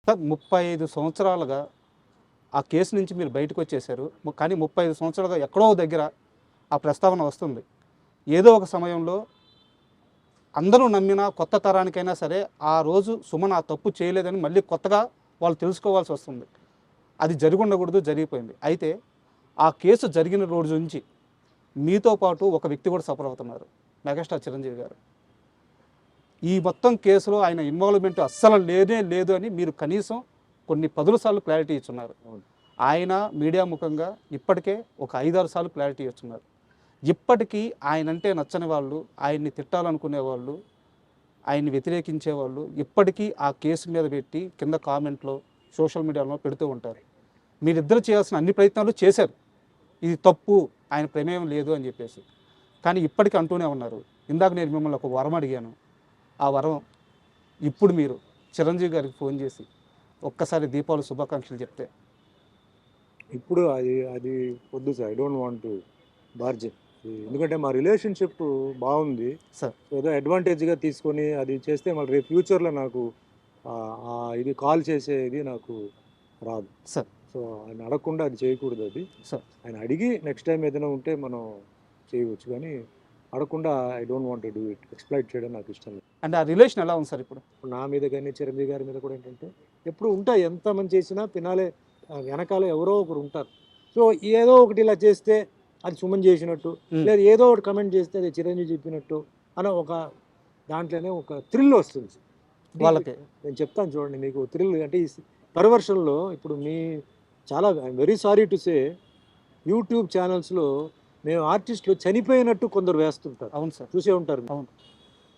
Sir 35 సంవత్సరాలుగా ఆ case నుంచి మీరు బయటకు వచ్చేసారు. కానీ 35 సంవత్సరాలుగా ఎక్కడో దగ్గర ఆ ప్రస్తావన వస్తుంది. ఏదో ఒక సమయంలో అందరూ నమ్మిన కొత్త తరానికైనా సరే ఆ రోజు సుమన్ ఆ తప్పు చేయలేదని మళ్ళీ కొత్తగా వాళ్ళు తెలుసుకోవాల్సి వస్తుంది. అది జరిగి ఉండకూడదు, జరిగిపోయింది. అయితే ఆ కేసు జరిగిన రోజు నుంచి మీతో పాటు ఒక వ్యక్తి కూడా సఫర్ అవుతున్నారు, మెగాస్టార్ చిరంజీవి గారు. ఈ మొత్తం కేసులో ఆయన ఇన్వాల్వ్మెంట్ అస్సలు లేనే లేదు అని మీరు కనీసం కొన్ని 10 సార్లు క్లారిటీ ఇచ్చున్నారు. ఆయన మీడియా ముఖంగా ఇప్పటికే ఒక 5-6 సార్లు క్లారిటీ ఇచ్చున్నారు. ఇప్పటికీ ఆయనంటే నచ్చని వాళ్ళు, ఆయన్ని తిట్టాలనుకునే వాళ్ళు, ఆయన్ని వ్యతిరేకించే వాళ్ళు ఇప్పటికీ ఆ కేసు మీద పెట్టి కింద కామెంట్లో సోషల్ మీడియాలో పెడుతూ ఉంటారు. మీరిద్దరు చేయాల్సిన అన్ని ప్రయత్నాలు చేశారు, ఇది తప్పు, ఆయన ప్రమేయం లేదు అని చెప్పేసి. కానీ ఇప్పటికీ అంటూనే ఉన్నారు. ఇందాక నేను మిమ్మల్ని ఒక వరం అడిగాను. ఆ వరం ఇప్పుడు మీరు చిరంజీవి గారికి ఫోన్ చేసి ఒక్కసారి దీపావళి శుభాకాంక్షలు చెప్తే. ఇప్పుడు అది అది వద్దు sir, I don't want to bargain. ఎందుకంటే మా రిలేషన్షిప్ బాగుంది సార్, ఏదో అడ్వాంటేజ్గా తీసుకొని అది చేస్తే మళ్ళీ రేపు ఫ్యూచర్లో నాకు ఇది కాల్ చేసేది నాకు రాదు సార్. సో ఆయన అడగకుండా అది చేయకూడదు. అది సార్, ఆయన అడిగి నెక్స్ట్ టైం ఏదైనా ఉంటే మనం చేయవచ్చు, కానీ అడగకుండా I don't want to do it. Exploit చేయడం నాకు ఇష్టం లేదు. అంటే ఆ రిలేషన్ ఎలా ఉంది సార్ ఇప్పుడు? నా మీద కానీ చిరంజీవి గారి మీద కూడా ఏంటంటే ఎప్పుడు ఉంటాయి, ఎంత మంది చేసినా పినాలే వెనకాల ఎవరో ఒకరు ఉంటారు. సో ఏదో ఒకటి ఇలా చేస్తే అది సుమన్ చేసినట్టు, లేదా ఏదో ఒకటి కమెంట్ చేస్తే అది చిరంజీవి చెప్పినట్టు అని ఒక దాంట్లోనే ఒక థ్రిల్ వస్తుంది వాళ్ళకి. నేను చెప్తాను చూడండి మీకు థ్రిల్ అంటే ఈ పర్వర్షన్లో ఇప్పుడు మీ చాలా very sorry to say YouTube ఛానల్స్లో మేము ఆర్టిస్టులు చనిపోయినట్టు కొందరు వేస్తుంటారు. అవును సార్, చూసే ఉంటారు. అవును.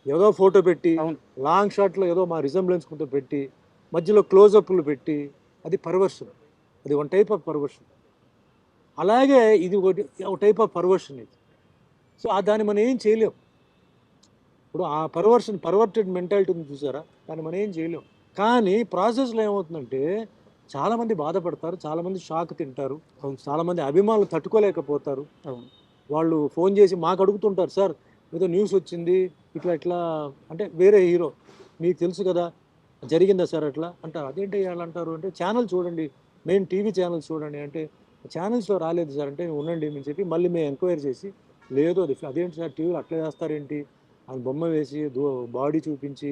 ఏదో ఫోటో పెట్టి అవును. లాంగ్ షాట్లో ఏదో మా రిజంబ్లెన్స్ కొంత పెట్టి మధ్యలో క్లోజప్లు పెట్టి, అది పర్వర్షన్. అది వన్ టైప్ ఆఫ్ పర్వర్షన్. అలాగే ఇది ఒక టైప్ ఆఫ్ పర్వర్షన్ ఇది. సో దాన్ని మనం ఏం చేయలేం. ఇప్పుడు ఆ పర్వర్టెడ్ మెంటాలిటీ ఉంది చూసారా, దాన్ని మనం ఏం చేయలేం. కానీ ప్రాసెస్లో ఏమవుతుందంటే చాలామంది బాధపడతారు, చాలామంది షాక్ తింటారు, చాలామంది అభిమానులు తట్టుకోలేకపోతారు. వాళ్ళు ఫోన్ చేసి మాకు అడుగుతుంటారు, సార్ ఏదో న్యూస్ వచ్చింది ఇట్లా అంటే వేరే హీరో మీకు తెలుసు కదా జరిగిందా సార్ అట్లా అంటారు. అదేంటి వాళ్ళు అంటారు అంటే ఛానల్ చూడండి, మెయిన్ టీవీ ఛానల్స్ చూడండి అంటే ఛానల్స్లో రాలేదు సార్ అంటే ఉండండి అని చెప్పి మళ్ళీ మేము ఎంక్వైరీ చేసి లేదు అదేంటి సార్ టీవీలో అట్లా వేస్తారేంటి అని బొమ్మ వేసి బాడీ చూపించి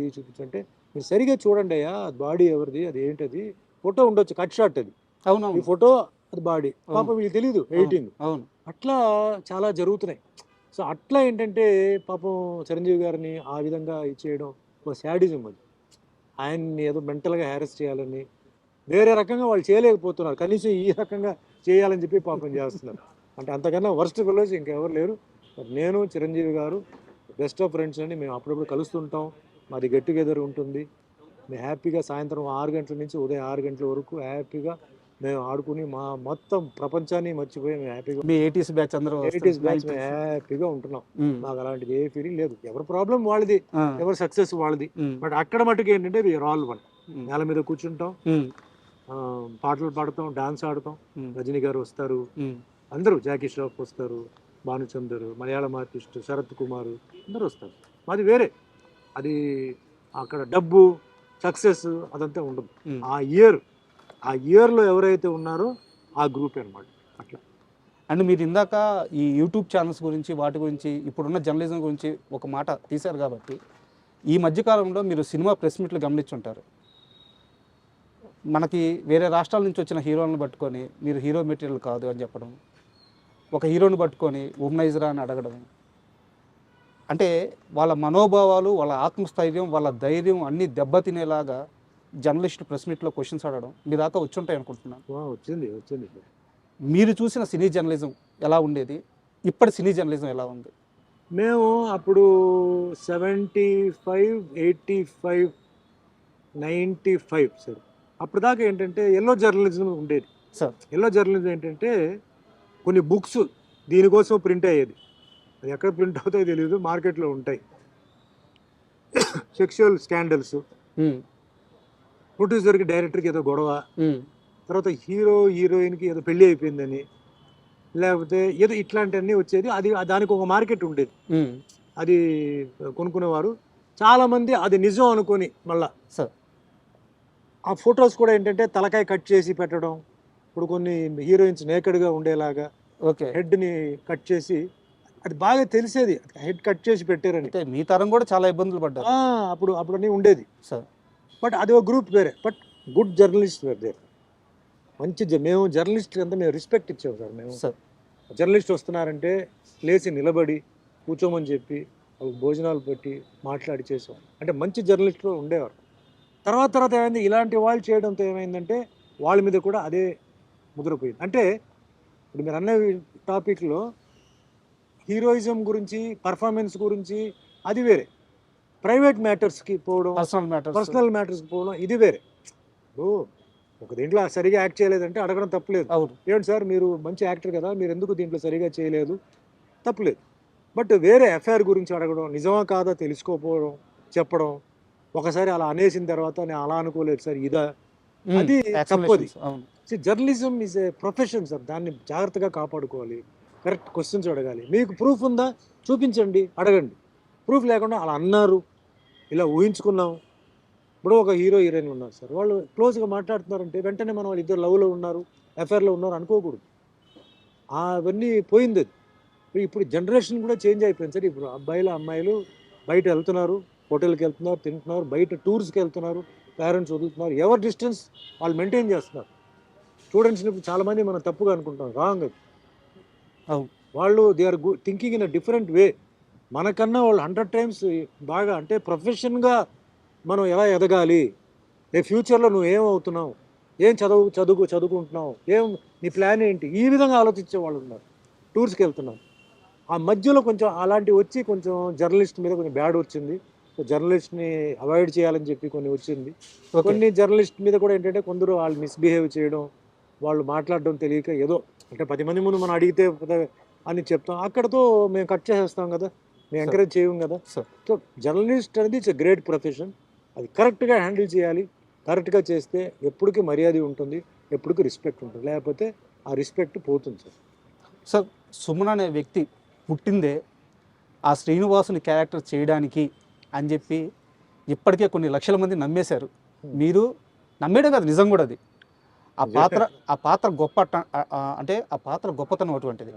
అంటే మీరు సరిగా చూడండి అయ్యా బాడీ ఎవరిది, అది ఏంటది, ఫోటో ఉండొచ్చు కట్ షాట్, అది అవును, ఈ ఫోటో అది బాడీ, పాపం వీళ్ళు తెలియదు ఎడిటింగ్. అవును, అట్లా చాలా జరుగుతున్నాయి. సో అట్లా ఏంటంటే పాపం చిరంజీవి గారిని ఆ విధంగా ఇచ్చేయడం ఒక శాడిజం. అది ఆయన్ని ఏదో మెంటల్గా హ్యారెస్ చేయాలని వేరే రకంగా వాళ్ళు చేయలేకపోతున్నారు, కనీసం ఈ రకంగా చేయాలని చెప్పి పాపం చేస్తున్నారు. అంటే అంతకన్నా వర్స్ట్ ఫెలోస్ ఇంకెవరు లేరు. నేను చిరంజీవి గారు బెస్ట్ ఆఫ్ ఫ్రెండ్స్ అండి. మేము అప్పుడప్పుడు కలుస్తుంటాం, మాది గెట్ టుగెదర్ ఉంటుంది. మేము హ్యాపీగా సాయంత్రం 6 గంటల నుంచి ఉదయం 6 గంటల వరకు హ్యాపీగా మేము ఆడుకుని మా మొత్తం ప్రపంచాన్ని మర్చిపోయి మేము హ్యాపీగా మీ 80s బ్యాచ్ అందరూ 80s బ్యాచ్ మేము హ్యాపీగా ఉంటున్నాం. మాకు అలాంటిది ఏ ఫీలింగ్ లేదు. ఎవరి ప్రాబ్లం వాళ్ళది, ఎవరి సక్సెస్ వాళ్ళది. బట్ అక్కడ మటుకు ఏంటంటే వీఆర్ ఆల్ వన్. నేల మీద కూర్చుంటాం, పాటలు పాడతాం, డాన్స్ ఆడతాం. రజనీ గారు వస్తారు, అందరూ జాకీ ష్రాఫ్ వస్తారు, భానుచందర్, మలయాళం ఆర్టిస్ట్ శరత్ కుమార్, అందరూ వస్తారు. మాది వేరే. అది అక్కడ డబ్బు సక్సెస్ అదంతా ఉండదు. ఆ ఇయర్లో ఎవరైతే ఉన్నారో ఆ గ్రూప్ అనమాట. అట్లా. అండ్ మీరు ఇందాక ఈ యూట్యూబ్ ఛానల్స్ గురించి వాటి గురించి ఇప్పుడున్న జర్నలిజం గురించి ఒక మాట తీశారు కాబట్టి ఈ మధ్యకాలంలో మీరు సినిమా ప్రెస్ మీట్లు గమనించుంటారు. మనకి వేరే రాష్ట్రాల నుంచి వచ్చిన హీరోలను పట్టుకొని మీరు హీరో మెటీరియల్ కాదు అని చెప్పడం, ఒక హీరోని పట్టుకొని ఉమ్నైజరా అని అడగడం, అంటే వాళ్ళ మనోభావాలు, వాళ్ళ ఆత్మస్థైర్యం, వాళ్ళ ధైర్యం అన్నీ దెబ్బతినేలాగా జర్నలిస్ట్ ప్రెస్ మీట్లో క్వశ్చన్స్ అడగడం మీ దాకా వచ్చుంటాయి అనుకుంటున్నాను. వచ్చింది. మీరు చూసిన సినీ జర్నలిజం ఎలా ఉండేది, ఇప్పటి సినీ జర్నలిజం ఎలా ఉంది? మేము అప్పుడు 75, 85, 95 సార్ అప్పుడు దాకా ఏంటంటే ఎల్లో జర్నలిజం ఉండేది సార్. ఎల్లో జర్నలిజం ఏంటంటే కొన్ని బుక్స్ దీనికోసం ప్రింట్ అయ్యేది, అది ఎక్కడ ప్రింట్ అవుతాయో తెలియదు, మార్కెట్లో ఉంటాయి. సెక్షువల్ స్కాండల్స్, ప్రొడ్యూసర్కి డైరెక్టర్కి ఏదో గొడవ, తర్వాత హీరోయిన్కి ఏదో పెళ్ళి అయిపోయిందని, లేకపోతే ఏదో ఇట్లాంటివన్నీ వచ్చేది. అది దానికి ఒక మార్కెట్ ఉండేది, అది కొనుక్కునేవారు. చాలామంది అది నిజం అనుకొని మళ్ళా సార్ ఆ ఫొటోస్ కూడా ఏంటంటే తలకాయ కట్ చేసి పెట్టడం. ఇప్పుడు కొన్ని హీరోయిన్స్ నేకెడ్గా ఉండేలాగా ఓకే. హెడ్ని కట్ చేసి, అది బాగా తెలిసేది హెడ్ కట్ చేసి పెట్టారని. అయితే మీ తరం కూడా చాలా ఇబ్బందులు పడ్డారు. అప్పుడన్నీ ఉండేది. సార్ బట్ అది ఒక గ్రూప్ వేరే. But good journalist were there. మంచి మేము జర్నలిస్ట్ అంతా మేము రెస్పెక్ట్ ఇచ్చాము సార్. మేము సార్ జర్నలిస్ట్ వస్తున్నారంటే లేచి నిలబడి కూర్చోమని చెప్పి భోజనాలు పెట్టి మాట్లాడి చేసాం. అంటే మంచి జర్నలిస్టులు ఉండేవారు. తర్వాత ఏమైంది, ఇలాంటి వాళ్ళు చేయడంతో ఏమైందంటే వాళ్ళ మీద కూడా అదే ముద్రపోయింది. అంటే ఇప్పుడు మీరు అన్న టాపిక్లో హీరోయిజం గురించి, పర్ఫార్మెన్స్ గురించి అది వేరే. ప్రైవేట్ మ్యాటర్స్కి పోవడం, పర్సనల్ మ్యాటర్స్కి పోవడం ఇది వేరే. ఇప్పుడు ఒక దీంట్లో సరిగా యాక్ట్ చేయలేదంటే అడగడం తప్పులేదు. అవును. ఏంటి సార్ మీరు మంచి యాక్టర్ కదా, మీరు ఎందుకు దీంట్లో సరిగా చేయలేదు, తప్పులేదు. బట్ వేరే ఎఫ్ఐఆర్ గురించి అడగడం, నిజమా కాదా తెలుసుకోకపోవడం, చెప్పడం, ఒకసారి అలా అనేసిన తర్వాత నేను అలా అనుకోలేదు సార్ ఇదా, అది తప్పది. Journalism is a profession sir. దాన్ని జాగ్రత్తగా కాపాడుకోవాలి. కరెక్ట్ క్వశ్చన్స్ అడగాలి. మీకు ప్రూఫ్ ఉందా చూపించండి, అడగండి. ప్రూఫ్ లేకుండా అలా అన్నారు, ఇలా ఊహించుకున్నాం. ఇప్పుడు ఒక హీరో హీరోయిన్ ఉన్నారు సార్, వాళ్ళు క్లోజ్గా మాట్లాడుతున్నారంటే వెంటనే మనం వాళ్ళు ఇద్దరు లవ్లో ఉన్నారు, ఎఫ్ఐఆర్లో ఉన్నారు అనుకోకూడదు. అవన్నీ పోయింది. అది ఇప్పుడు జనరేషన్ కూడా చేంజ్ అయిపోయింది సార్. ఇప్పుడు అబ్బాయిలు అమ్మాయిలు బయట వెళ్తున్నారు, హోటల్కి వెళ్తున్నారు, తింటున్నారు, బయట టూర్స్కి వెళ్తున్నారు, పేరెంట్స్ వదులుతున్నారు, ఎవరి డిస్టెన్స్ వాళ్ళు మెయింటైన్ చేస్తున్నారు. స్టూడెంట్స్ని ఇప్పుడు చాలామంది మనం తప్పుగా అనుకుంటాం, రాంగ్ అది. వాళ్ళు they are thinking in a different way. మనకన్నా వాళ్ళు 100 times బాగా, అంటే ప్రొఫెషన్గా మనం ఎలా ఎదగాలి, ఫ్యూచర్లో నువ్వు ఏమవుతున్నావు, ఏం చదువుకుంటున్నావు, నీ ప్లాన్ ఏంటి, ఈ విధంగా ఆలోచించే వాళ్ళు ఉన్నారు. టూర్స్కి వెళ్తున్నాం. ఆ మధ్యలో కొంచెం అలాంటివి వచ్చి కొంచెం జర్నలిస్ట్ మీద కొంచెం బ్యాడ్ వచ్చింది. జర్నలిస్ట్ని అవాయిడ్ చేయాలని చెప్పి కొన్ని వచ్చింది. కొన్ని జర్నలిస్ట్ మీద కూడా ఏంటంటే కొందరు వాళ్ళు మిస్బిహేవ్ చేయడం, వాళ్ళు మాట్లాడడం తెలియక ఏదో అంటే 10 మంది ముందు మనం అడిగితే అని చెప్తాం, అక్కడతో మేము కట్ చేసేస్తాం కదా, మేము ఎంకరేజ్ చేయం కదా. సో జర్నలిస్ట్ అనేది ఇట్స్ ఎ గ్రేట్ ప్రొఫెషన్. అది కరెక్ట్గా హ్యాండిల్ చేయాలి. కరెక్ట్గా చేస్తే ఎప్పటికీ మర్యాద ఉంటుంది, ఎప్పటికీ రెస్పెక్ట్ ఉంటుంది. లేకపోతే ఆ రెస్పెక్ట్ పోతుంది సార్. సార్ సుమన్ అనే వ్యక్తి పుట్టిందే ఆ శ్రీనివాసుని క్యారెక్టర్ చేయడానికి అని చెప్పి ఇప్పటికే కొన్ని లక్షల మంది నమ్మేశారు. మీరు నమ్మేయడం కాదు, నిజం కూడా అది. ఆ పాత్ర గొప్ప, అంటే ఆ పాత్ర గొప్పతనం అటువంటిది.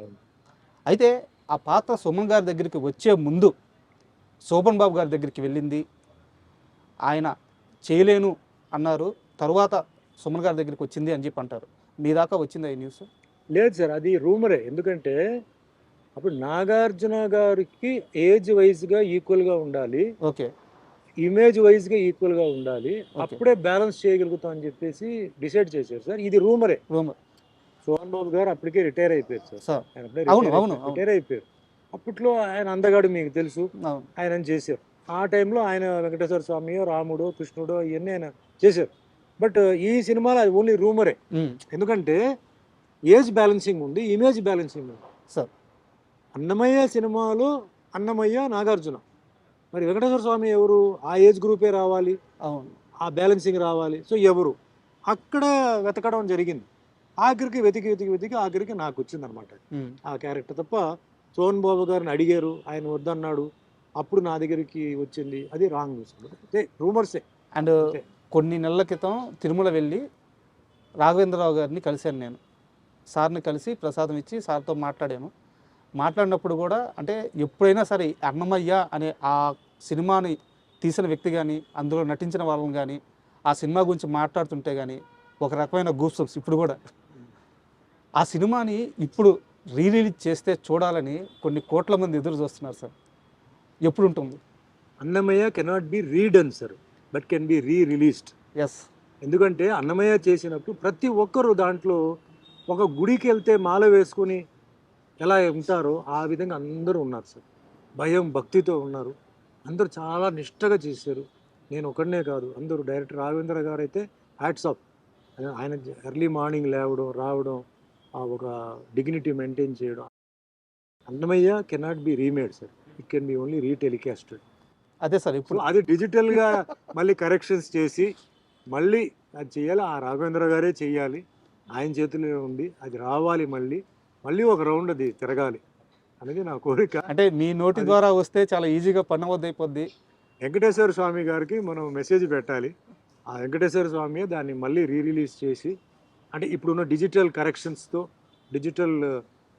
అయితే ఆ పాత్ర సుమన్ గారి దగ్గరికి వచ్చే ముందు శోభన్ బాబు గారి దగ్గరికి వెళ్ళింది, ఆయన చేయలేను అన్నారు, తరువాత సుమన్ గారి దగ్గరికి వచ్చింది అని చెప్పి అంటారు. మీ దాకా వచ్చింది ఈ న్యూస్? లేదు సార్, అది రూమరే. ఎందుకంటే అప్పుడు నాగార్జున గారికి ఏజ్ వైజ్గా ఈక్వల్గా ఉండాలి, ఓకే, ఇమేజ్ వైజ్గా ఈక్వల్గా ఉండాలి, అప్పుడే బ్యాలెన్స్ చేయగలుగుతాం అని చెప్పేసి డిసైడ్ చేశారు సార్. ఇది రూమరే. సోహన్ బాబు గారు అప్పటికే రిటైర్ అయిపోయారు సార్. రిటైర్ అయిపోయారు. అప్పట్లో ఆయన అందగాడు మీకు తెలుసు, ఆయన చేశారు. ఆ టైంలో ఆయన వెంకటేశ్వర స్వామి, రాముడు, కృష్ణుడు ఇవన్నీ ఆయన చేశారు. బట్ ఈ సినిమాలో అది ఓన్లీ రూమరే. ఎందుకంటే ఏజ్ బ్యాలెన్సింగ్ ఉంది, ఇమేజ్ బ్యాలెన్సింగ్ ఉంది సార్. అన్నమయ్య సినిమాలో అన్నమయ్య, నాగార్జున, మరి వెంకటేశ్వర స్వామి ఎవరు, ఆ ఏజ్ గ్రూపే రావాలి, ఆ బ్యాలెన్సింగ్ రావాలి. సో ఎవరు అక్కడ వెతకడం జరిగింది. ఆఖరికి వెతికి ఆఖరికి నాకు వచ్చింది అనమాట ఆ క్యారెక్టర్. తప్ప సోహన్ బాబు గారిని అడిగారు, ఆయన వద్దన్నాడు, అప్పుడు నా దగ్గరికి వచ్చింది, అది రాంగ్ న్యూస్. అంటే రూమర్సే. అండ్ కొన్ని నెలల క్రితం తిరుమల వెళ్ళి రాఘవేంద్రరావు గారిని కలిశాను నేను. సార్ని కలిసి ప్రసాదం ఇచ్చి సార్తో మాట్లాడినప్పుడు కూడా, అంటే ఎప్పుడైనా సరే అన్నమయ్య అనే ఆ సినిమాని తీసిన వ్యక్తి కానీ, అందులో నటించిన వాళ్ళని కానీ, ఆ సినిమా గురించి మాట్లాడుతుంటే కానీ ఒక రకమైన గూస్బంప్స్. ఇప్పుడు కూడా ఆ సినిమాని ఇప్పుడు రిలీజ్ చేస్తే చూడాలని కొన్ని కోట్ల మంది ఎదురు చూస్తున్నారు సార్. ఎప్పుడు ఉంటుంది? Annamayya cannot be redone sir, but can be released. Yes. ఎందుకంటే అన్నమయ్య చేసినప్పుడు ప్రతి ఒక్కరు దాంట్లో ఒక గుడికి వెళ్తే మాల వేసుకొని ఎలా ఉంటారో ఆ విధంగా అందరూ ఉన్నారు సార్. భయం భక్తితో ఉన్నారు, అందరూ చాలా నిష్టగా చేశారు. నేను ఒకడనే కాదు, అందరూ. డైరెక్టర్ రాఘవేంద్ర గారు అయితే హ్యాట్స్ ఆఫ్. ఆయన ఎర్లీ మార్నింగ్ లేవడం, రావడం, ఆ ఒక డిగ్నిటీ మెయింటైన్ చేయడం. Annamayya cannot be remade sir, it can be only retelecasted. అదే సార్, ఇప్పుడు అది డిజిటల్గా మళ్ళీ కరెక్షన్స్ చేసి మళ్ళీ అది చేయాలి. ఆ రాఘవేంద్ర గారే చేయాలి, ఆయన చేతిలో ఉంది, అది రావాలి, మళ్ళీ ఒక రౌండ్ అది తిరగాలి అనేది నా కోరిక. అంటే మీ నోటి ద్వారా వస్తే చాలా ఈజీగా పని అయిపోద్ది. వెంకటేశ్వర స్వామి గారికి మనం మెసేజ్ పెట్టాలి. ఆ వెంకటేశ్వర స్వామి దాన్ని మళ్ళీ రిలీజ్ చేసి, అంటే ఇప్పుడున్న డిజిటల్ కరెక్షన్స్తో, డిజిటల్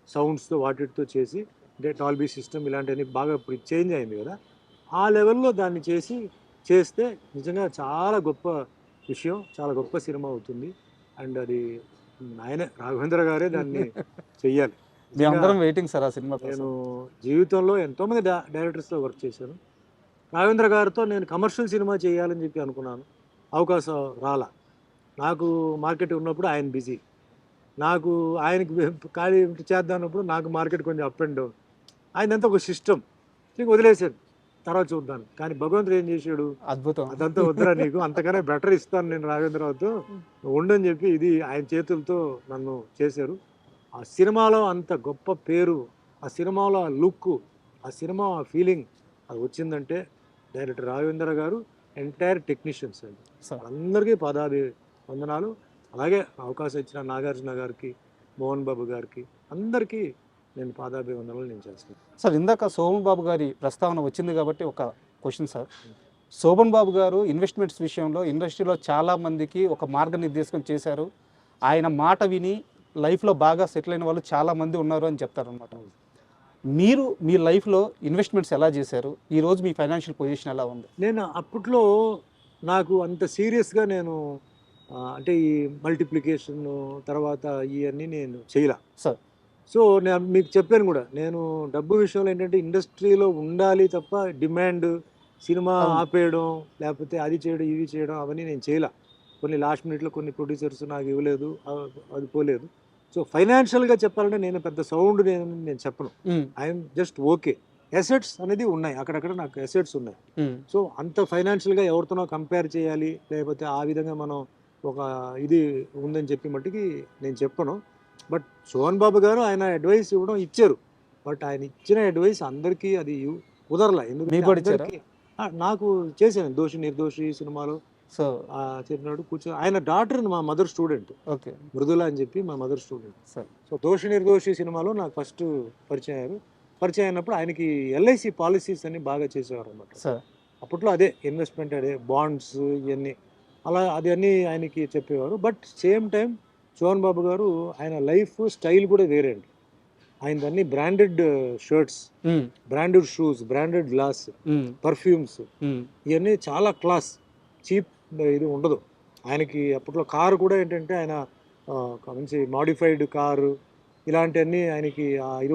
సౌండ్స్తో వాటితో చేసి, అంటే డాల్బీ సిస్టమ్ ఇలాంటివన్నీ బాగా ఇప్పుడు చేంజ్ అయింది కదా, ఆ లెవెల్లో దాన్ని చేస్తే నిజంగా చాలా గొప్ప విషయం, చాలా గొప్ప సినిమా అవుతుంది. అండ్ అది ఆయనే రాఘవేంద్ర గారే దాన్ని చెయ్యాలి. మేమందరం వెయిటింగ్ సార్ ఆ సినిమా నేను జీవితంలో ఎంతోమంది డైరెక్టర్స్తో వర్క్ చేశాను. రాఘవేంద్ర గారితో నేను కమర్షియల్ సినిమా చేయాలని చెప్పి అనుకున్నాను. అవకాశం రాలా. నాకు మార్కెట్ ఉన్నప్పుడు ఆయన బిజీ, నాకు ఆయనకి ఖాళీ చేద్దాం అన్నప్పుడు నాకు మార్కెట్ కొంచెం అప్ అండ్ డౌన్. ఆయనంతా ఒక సిస్టమ్ ఇంక వదిలేశాను, తర్వాత చూద్దాను. కానీ భగవంతుడు ఏం చేశాడు, అద్భుతం. అదంతా వద్దురా నీకు, అంతకన్నా బెటర్ ఇస్తాను నేను రాఘవేంద్రరావుతో, నువ్వు ఉండని చెప్పి ఇది ఆయన చేతులతో నన్ను చేశారు. ఆ సినిమాలో అంత గొప్ప పేరు, ఆ సినిమాలో ఆ లుక్, ఆ సినిమా ఆ ఫీలింగ్ అది వచ్చిందంటే డైరెక్టర్ రాఘవేంద్ర గారు, ఎంటైర్ టెక్నీషియన్స్ అండి, అందరికీ పాదాభి వందనాలు. అలాగే అవకాశం ఇచ్చిన నాగార్జున గారికి, మోహన్ బాబు గారికి, అందరికీ నేను పాదాభివందనలు నేను చేస్తాను. సార్ ఇందాక శోభన్ బాబు గారి ప్రస్తావన వచ్చింది కాబట్టి ఒక క్వశ్చన్ సార్. శోభన్ బాబు గారు ఇన్వెస్ట్మెంట్స్ విషయంలో ఇండస్ట్రీలో చాలామందికి ఒక మార్గనిర్దేశం చేశారు. ఆయన మాట విని లైఫ్లో బాగా సెటిల్ అయిన వాళ్ళు చాలామంది ఉన్నారు అని చెప్తారనమాట. మీరు మీ లైఫ్లో ఇన్వెస్ట్మెంట్స్ ఎలా చేశారు? ఈరోజు మీ ఫైనాన్షియల్ పొజిషన్ ఎలా ఉంది? నేను అప్పట్లో నాకు అంత సీరియస్గా నేను అంటే ఈ మల్టిప్లికేషన్ తర్వాత ఇవన్నీ నేను చేయలే సార్. సో నేను మీకు చెప్పాను కూడా, నేను డబ్బు విషయంలో ఏంటంటే ఇండస్ట్రీలో ఉండాలి తప్ప డిమాండ్, సినిమా ఆపేయడం, లేకపోతే అది చేయడం ఇవి చేయడం అవన్నీ నేను చేయలే. కొన్ని లాస్ట్ మినిట్లో కొన్ని ప్రొడ్యూసర్స్ నాకు ఇవ్వలేదు, అది పోలేదు. సో ఫైనాన్షియల్గా చెప్పాలంటే నేను పెద్ద సౌండ్ నేను చెప్పను. I'm just okay. అసెట్స్ అనేది ఉన్నాయి, అక్కడక్కడ నాకు అసెట్స్ ఉన్నాయి. సో అంత ఫైనాన్షియల్గా ఎవరితోనో కంపేర్ చేయాలి, లేకపోతే ఆ విధంగా మనం ఒక ఇది ఉందని చెప్పి మట్టుకి నేను చెప్పను. బట్ సోహన్ బాబు గారు ఆయన అడ్వైస్ ఇవ్వడం ఇచ్చారు. బట్ ఆయన ఇచ్చిన అడ్వైస్ అందరికీ అది కుదరలే. ఎందుకంటే నాకు చేశాను దోషి నిర్దోషి సినిమాలో. సో చెప్పినాడు కూర్చో, ఆయన డాటర్ మా మదర్ స్టూడెంట్, ఓకే, మృదుల అని చెప్పి మా మదర్ స్టూడెంట్. సో దోషి నిర్దోషి సినిమాలో నాకు ఫస్ట్ పరిచయం అయ్యారు. పరిచయం అయినప్పుడు ఆయనకి ఎల్ఐసి పాలసీస్ అన్ని బాగా చేసేవారు అనమాట. అప్పట్లో అదే ఇన్వెస్ట్మెంట్, అదే బాండ్స్ ఇవన్నీ అలా అది అన్నీ ఆయనకి చెప్పేవారు. బట్ సేమ్ టైం సోహన్ బాబు గారు ఆయన లైఫ్ స్టైల్ కూడా వేరే అండి. ఆయన అన్ని branded shirts, branded shoes, branded glass, perfumes, ఇవన్నీ చాలా క్లాస్, చీప్ ఇది ఉండదు ఆయనకి. అప్పట్లో కారు కూడా ఏంటంటే ఆయన మంచి మాడిఫైడ్ కారు ఇలాంటివన్నీ ఆయనకి ఇది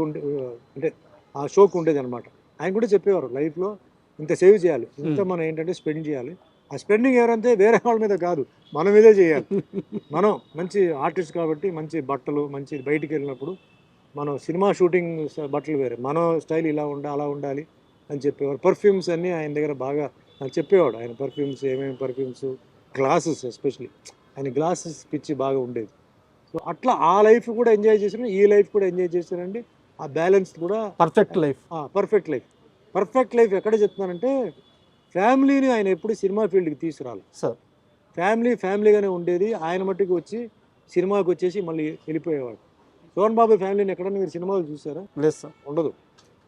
అంటే ఆ షోక్ ఉండేది అనమాట. ఆయన కూడా చెప్పేవారు లైఫ్లో ఇంత సేవ్ చేయాలి, ఇంత మనం ఏంటంటే స్పెండ్ చేయాలి. ఆ స్పెండింగ్ ఎవరంటే వేరే వాళ్ళ మీద కాదు, మన మీదే చేయాలి. మనం మంచి ఆర్టిస్ట్ కాబట్టి మంచి బట్టలు, మంచి బయటికి వెళ్ళినప్పుడు మనం సినిమా షూటింగ్ బట్టలు వేరే, మన స్టైల్ ఇలా అలా ఉండాలి అని చెప్పేవారు. పర్ఫ్యూమ్స్ అన్నీ ఆయన దగ్గర బాగా చెప్పేవాడు. ఆయన పర్ఫ్యూమ్స్, ఏమేమి పర్ఫ్యూమ్స్, గ్లాసెస్ ఎస్పెషలీ ఆయన గ్లాసెస్ పిచ్చి బాగా ఉండేది. సో అట్లా ఆ లైఫ్ కూడా ఎంజాయ్ చేశాను, ఈ లైఫ్ కూడా ఎంజాయ్ చేశానండి. ఆ బ్యాలెన్స్ కూడా పర్ఫెక్ట్ లైఫ్. పర్ఫెక్ట్ లైఫ్ ఎక్కడ చెప్తున్నానంటే, ఫ్యామిలీని ఆయన ఎప్పుడు సినిమా ఫీల్డ్కి తీసుకురాలి సార్. ఫ్యామిలీగానే ఉండేది. ఆయన మట్టుకు వచ్చి సినిమాకి వచ్చేసి మళ్ళీ వెళ్ళిపోయేవాడు. సోహన్ బాబు ఫ్యామిలీని ఎక్కడన్నా మీరు సినిమాలు చూసారా? లేదు సార్, ఉండదు.